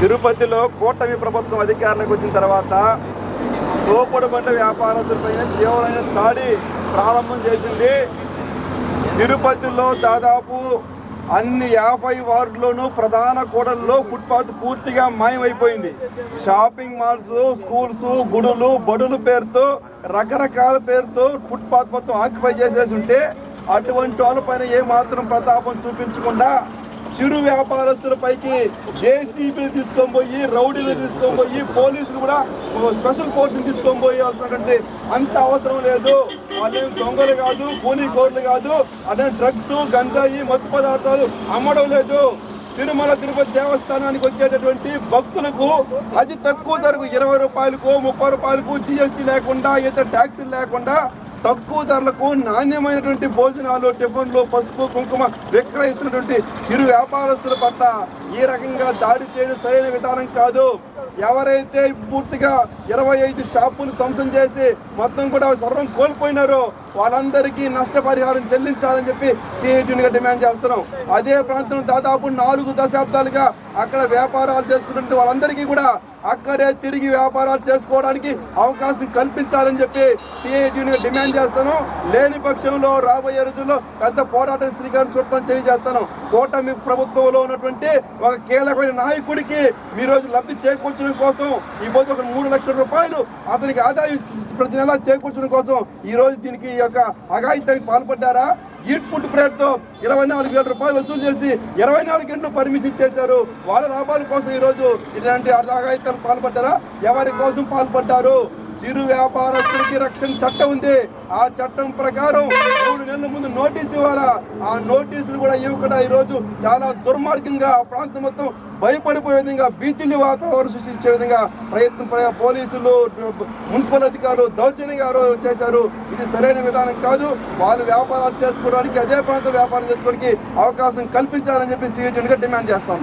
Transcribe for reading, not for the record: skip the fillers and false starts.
తిరుపతిలో కూటమి ప్రభుత్వం అధికారంలోకి వచ్చిన తర్వాత తోపుడు బండ్ల వ్యాపారస్తులపైన తీవ్రమైన దాడి ప్రారంభం చేసింది. తిరుపతిలో దాదాపు అన్ని 50 వార్డుల్లోనూ ప్రధాన కూడల్లో ఫుట్పాత్ పూర్తిగా మాయమైపోయింది. షాపింగ్ మాల్స్, స్కూల్స్, గుడులు, బడుల పేరుతో రకరకాల పేరుతో ఫుట్పాత్ మొత్తం ఆక్యుపై చేసేసి ఉంటే అటువంటి వాళ్ళపైన ఏమాత్రం ప్రతాపం చూపించకుండా చిరు వ్యాపారస్తులపైకి జేసీబీలు తీసుకొని పోయి, రౌడీలు తీసుకొని పోయి, పోలీసులు కూడా స్పెషల్ ఫోర్స్ని తీసుకొని పోయాల్సినటువంటి అంత అవసరం లేదు. వాళ్ళేం దొంగలు కాదు, కూలీకోర్లు కాదు, అదే డ్రగ్స్, గంజాయి, మత్తు పదార్థాలు అమ్మడం లేదు. తిరుమల తిరుపతి దేవస్థానానికి వచ్చేటటువంటి భక్తులకు అతి తక్కువ ధరకు 20 రూపాయలకు, 30 రూపాయలకు జిఎస్టీ లేకుండా, ఇతర ట్యాక్సీలు లేకుండా తక్కువ ధరలకు నాణ్యమైనటువంటి భోజనాలు, టిఫిన్లు, పసుపు, కుంకుమ విక్రయిస్తున్నటువంటి చిరు వ్యాపారస్తుల పట్ల ఈ రకంగా దాడి చేయడం సరైన విధానం కాదు. ఎవరైతే పూర్తిగా 25 షాపులు ధ్వంసం చేసి మొత్తం కూడా సర్వం కోల్పోయినారో వాళ్ళందరికీ నష్టపరిహారం చెల్లించాలని చెప్పి సిఐటిగా డిమాండ్ చేస్తున్నాం. అదే ప్రాంతం దాదాపు 4 దశాబ్దాలుగా అక్కడ వ్యాపారాలు చేసుకున్నట్టు వాళ్ళందరికీ కూడా అక్కడే తిరిగి వ్యాపారాలు చేసుకోవడానికి అవకాశం కల్పించాలని చెప్పి సిఐటిగా డిమాండ్ చేస్తాను. లేని పక్షంలో రాబోయే రోజుల్లో పెద్ద పోరాటం శ్రీకారం చుట్టం తెలియజేస్తాను. కూటమి ప్రభుత్వంలో ఉన్నటువంటి ఒక కీలకమైన నాయకుడికి ఈ రోజు లబ్ధి చేకూర్చడం కోసం ఈరోజు ఒక 3 లక్షల రూపాయలు అతనికి ఆదాయం ప్రతి నెలా చేకూర్చడం కోసం ఈ రోజు దీనికి యొక్క అఘాయిత్యానికి పాల్పడ్డారా? ఈట్ ఫుడ్ ప్లేట్తో 24,000 రూపాయలు వసూలు చేసి 24 గంటలు పర్మిషన్ ఇచ్చేశారు. వాళ్ళ లాభాల కోసం ఈరోజు ఇలాంటి అఘాయిత్యాలకు పాల్పడ్డారా? ఎవరి కోసం పాల్పడ్డారు? చిరు వ్యాపారస్తులకి రక్షణ చట్టం ఉంది. ఆ చట్టం ప్రకారం 3 నెలల ముందు నోటీసు ఇవ్వాలా. ఆ నోటీసులు కూడా ఇవ్వకుండా ఈరోజు చాలా దుర్మార్గంగా ఆ ప్రాంతం మొత్తం భయపడిపోయే విధంగా, భీతిని వాతావరణం సృష్టించే విధంగా పోలీసులు, మున్సిపల్ అధికారులు దౌర్జన్యంగా చేశారు. ఇది సరైన విధానం కాదు. వాళ్ళు వ్యాపారాలు చేసుకోవడానికి, అదే ప్రాంతం వ్యాపారం చేసుకోవడానికి అవకాశం కల్పించాలని చెప్పి సిఐటిగా డిమాండ్ చేస్తాము.